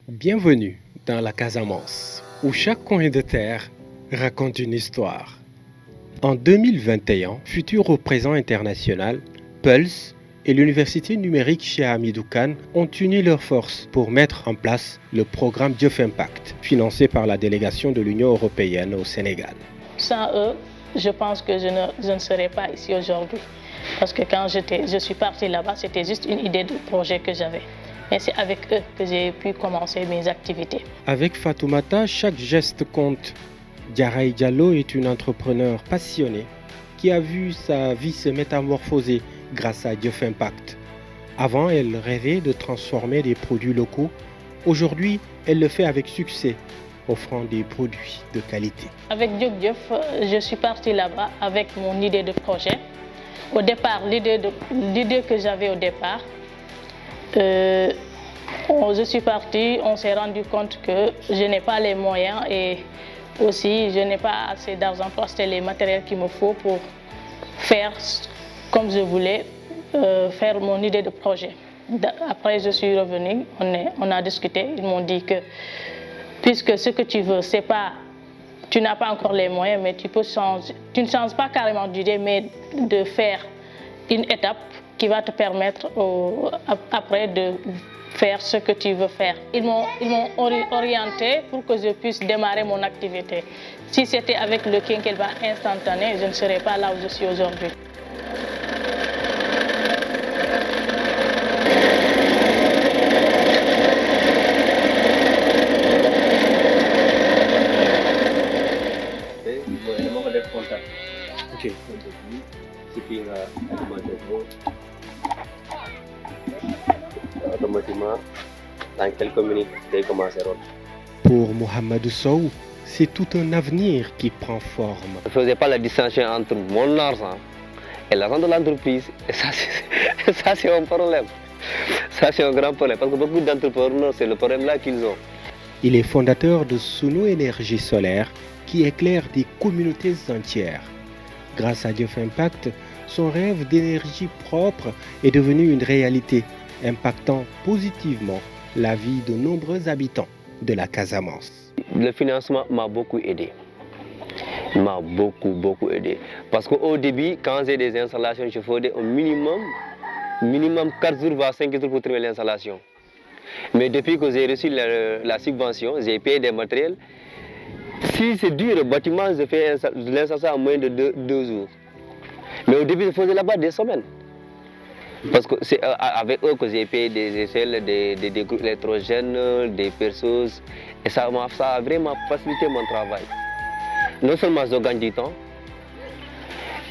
Bienvenue dans la Casamance, où chaque coin de terre raconte une histoire. En 2021, futur représentant international, Pulse et l'Université numérique Cheikh Hamidou Kane ont uni leurs forces pour mettre en place le programme Youth Impact, financé par la délégation de l'Union européenne au Sénégal. Sans eux, je pense que je ne serais pas ici aujourd'hui. Parce que quand je suis partie là-bas, c'était juste une idée de projet que j'avais. Et c'est avec eux que j'ai pu commencer mes activités. Avec Fatoumata, chaque geste compte. Diaraï Diallo est une entrepreneure passionnée qui a vu sa vie se métamorphoser grâce à Youth Impact. Avant, elle rêvait de transformer des produits locaux. Aujourd'hui, elle le fait avec succès, offrant des produits de qualité. Avec Youth, je suis partie là-bas avec mon idée de projet. Au départ, l'idée que j'avais au départ, je suis partie, on s'est rendu compte que je n'ai pas les moyens et aussi je n'ai pas assez d'argent pour acheter les matériels qu'il me faut pour faire comme je voulais, faire mon idée de projet. Après, je suis revenue, on a discuté, ils m'ont dit que puisque ce que tu veux, c'est pas, tu n'as pas encore les moyens, mais tu peux changer, tu ne changes pas carrément d'idée, mais de faire une étape qui va te permettre après de faire ce que tu veux faire. Ils m'ont orienté pour que je puisse démarrer mon activité. Si c'était avec le quinquennat instantané, je ne serais pas là où je suis aujourd'hui. Ok. Automatiquement, dans quelques minutes, j'ai commencé à rôder. Pour Mohamedou Sow, c'est tout un avenir qui prend forme. Je ne faisais pas la distinction entre mon argent et l'argent de l'entreprise. Et ça, c'est un problème. Ça, c'est un grand problème. Parce que beaucoup d'entrepreneurs, c'est le problème-là qu'ils ont. Il est fondateur de Suno Énergie Solaire qui éclaire des communautés entières. Grâce à Youth Impact, son rêve d'énergie propre est devenu une réalité, impactant positivement la vie de nombreux habitants de la Casamance. Le financement m'a beaucoup aidé. Il m'a beaucoup aidé. Parce qu'au début, quand j'ai des installations, je faisais au minimum 4 jours, voire 5 jours pour terminer l'installation. Mais depuis que j'ai reçu la subvention, j'ai payé des matériels. Si c'est dur, le bâtiment, je fais l'installation en moins de 2 jours. Mais au début, je faisais là-bas des semaines. Parce que c'est avec eux que j'ai payé des échelles, des groupes électrogènes, des perceuses. Et ça a vraiment facilité mon travail. Non seulement je gagne du temps,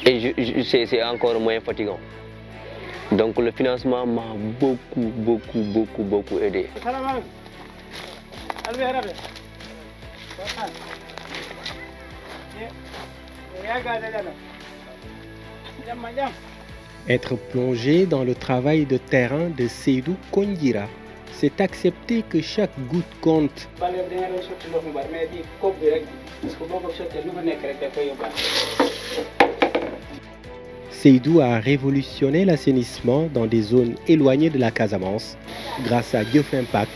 et c'est encore moins fatigant. Donc le financement m'a beaucoup aidé. Être plongé dans le travail de terrain de Seydou Kondira, c'est accepter que chaque goutte compte. Seydou a révolutionné l'assainissement dans des zones éloignées de la Casamance. Grâce à Youth Impact,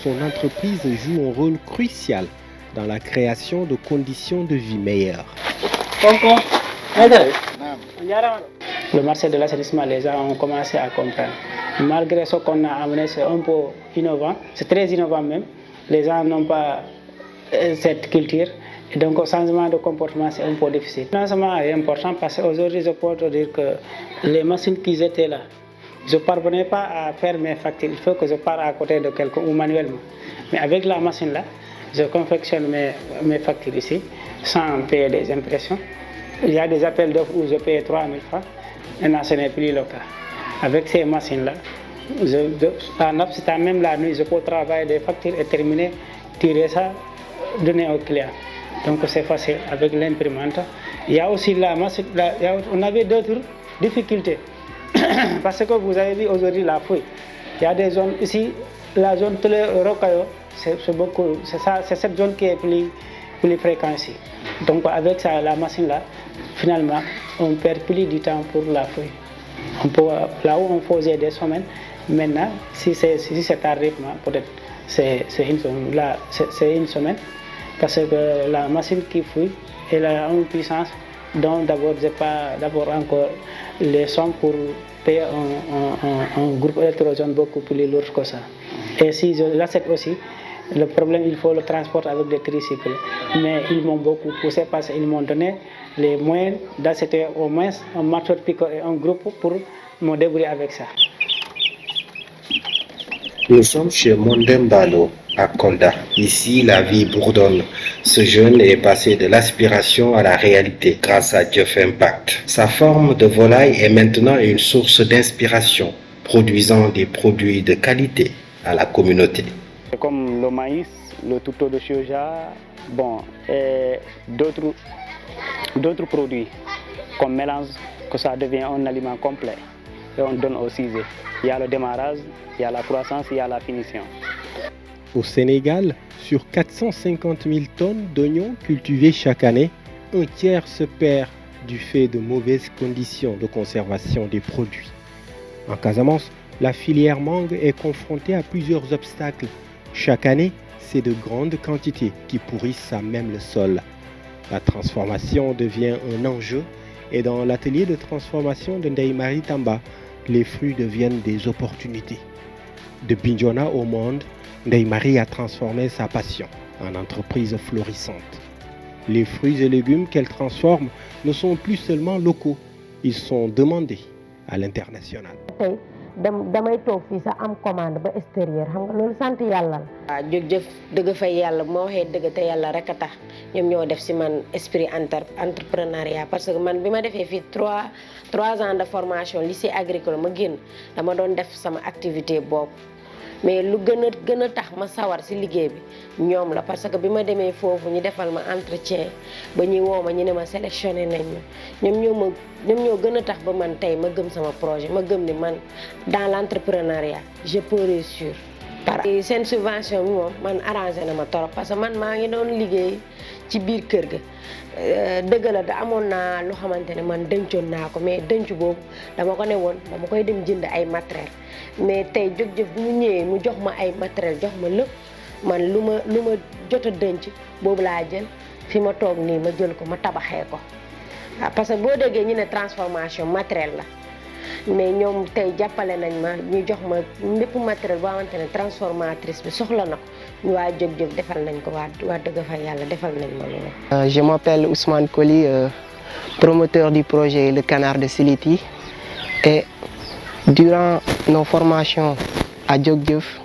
son entreprise joue un rôle crucial dans la création de conditions de vie meilleures. Le marché de l'assainissement, les gens ont commencé à comprendre. Malgré ce qu'on a amené, c'est un peu innovant, c'est très innovant même. Les gens n'ont pas cette culture. Et donc, au changement de comportement, c'est un peu difficile. Le financement est important parce qu'aujourd'hui, je peux te dire que les machines qui étaient là, je ne parvenais pas à faire mes factures. Il faut que je parte à côté de quelqu'un ou manuellement. Mais avec la machine là, je confectionne mes factures ici sans payer des impressions. Il y a des appels d'offres où je paye 3 000 francs. Maintenant, ce n'est plus le cas. Avec ces machines-là, même la nuit, je peux travailler des factures et terminer, tirer ça, donner au client. Donc c'est facile avec l'imprimante. Il y a aussi la machine, on avait d'autres difficultés. Parce que vous avez vu aujourd'hui la fouille. Il y a des zones ici, la zone Rocayo, c'est cette zone qui est plus fréquente ici. Donc avec ça, la machine là, finalement, on perd plus du temps pour la fouille. Là où on faisait des semaines, maintenant, si c'est tardivement, peut-être c'est une semaine parce que la machine qui fouille, elle a une puissance dont d'abord je n'ai pas encore les sommes pour payer un groupe électrogène beaucoup plus lourd que ça. Et si je l'achète aussi, le problème, il faut le transporter avec des tricycles. Mais ils m'ont beaucoup poussé parce qu'ils m'ont donné les moyens d'acheter au moins un marteau de piqueur et un groupe pour me débrouiller avec ça. Nous sommes chez Mondem Balo, à Kolda. Ici, la vie bourdonne. Ce jeune est passé de l'aspiration à la réalité grâce à Diouf Impact. Sa forme de volaille est maintenant une source d'inspiration, produisant des produits de qualité à la communauté. Comme le maïs, le tourteau de soja, et d'autres produits qu'on mélange, que ça devient un aliment complet. Et on donne au cisé. Il y a le démarrage, il y a la croissance, il y a la finition. Au Sénégal, sur 450 000 tonnes d'oignons cultivés chaque année, un tiers se perd du fait de mauvaises conditions de conservation des produits. En Casamance, la filière mangue est confrontée à plusieurs obstacles. Chaque année, c'est de grandes quantités qui pourrissent à même le sol. La transformation devient un enjeu et dans l'atelier de transformation de Ndeye Marie Tamba, les fruits deviennent des opportunités. De Bignona au monde, Ndeye Marie a transformé sa passion en entreprise florissante. Les fruits et légumes qu'elle transforme ne sont plus seulement locaux, ils sont demandés à l'international. damay toog fii sax am commande ba extérieur xam nga loolu sant yàlla la. waaw jëf dëgg fa yàlla moo waxee dëgg te yàlla rek a tax ñoom ñoo def si man esprit entrepreneuriat parce que man bi ma defee fii trois ans de formation lycée agricole ma génn dama doon def sama activité boobu mais lu gën a tax ma sawar si liggéey bi ñoom la parce que bi ma demee foofu ñu defal ma entretien ba ñuy woo ma ñu ne ma sélectionné nañ ma ñoom ñoo gën a tax ba man tey ma gëm sama projet ma gëm ni man dans l'entrepreneuriat je peux réussir. par seen subvention bi moom man arrangé na ma trop parce que man maa ngi doon liggéey ci biir kër ga dëgg la da amoon naa lu xamante ne man dencoon naa ko mais denc boobu dama ko ne woon dama koy dem jënd ay matériel mais tey Jëf bu mu ñëwee mu jox ma ay matériel jox ma lépp man lu ma jot a denc boobu laa jël fi ma toog nii ma jël ko ma tabaxee ko parce que boo déggee ñu ne transformation matériel la mais ñoom tey jàppale nañ ma ñu jox ma lépp matériel boo xamante ne transformatrice bi soxla na ko ñu waa Jëf defal nañ ko waa dëgg fa yàlla defal nañ ma loolu. Je m'appelle Ousmane Koli, promoteur du projet Le Canard de Siliti. Et durant nos formations à Jëf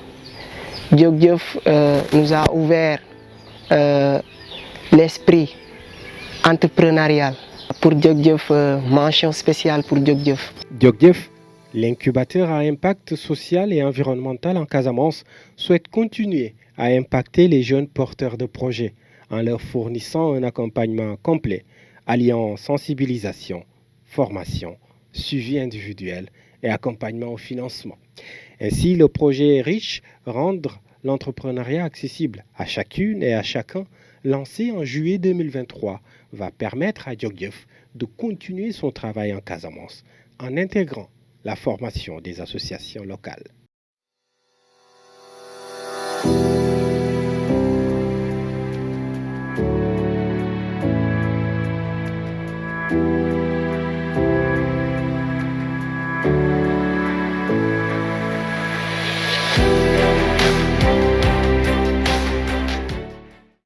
nous a ouvert l'esprit entrepreneurial. Pour Jëf, mention spéciale pour Jëf. Jëf, l'incubateur à impact social et environnemental en Casamance, souhaite continuer à impacter les jeunes porteurs de projets en leur fournissant un accompagnement complet, alliant sensibilisation, formation, suivi individuel et accompagnement au financement. Ainsi, le projet est riche, rendre l'entrepreneuriat accessible à chacune et à chacun, lancé en juillet 2023, va permettre à Jëf de continuer son travail en Casamance en intégrant la formation des associations locales.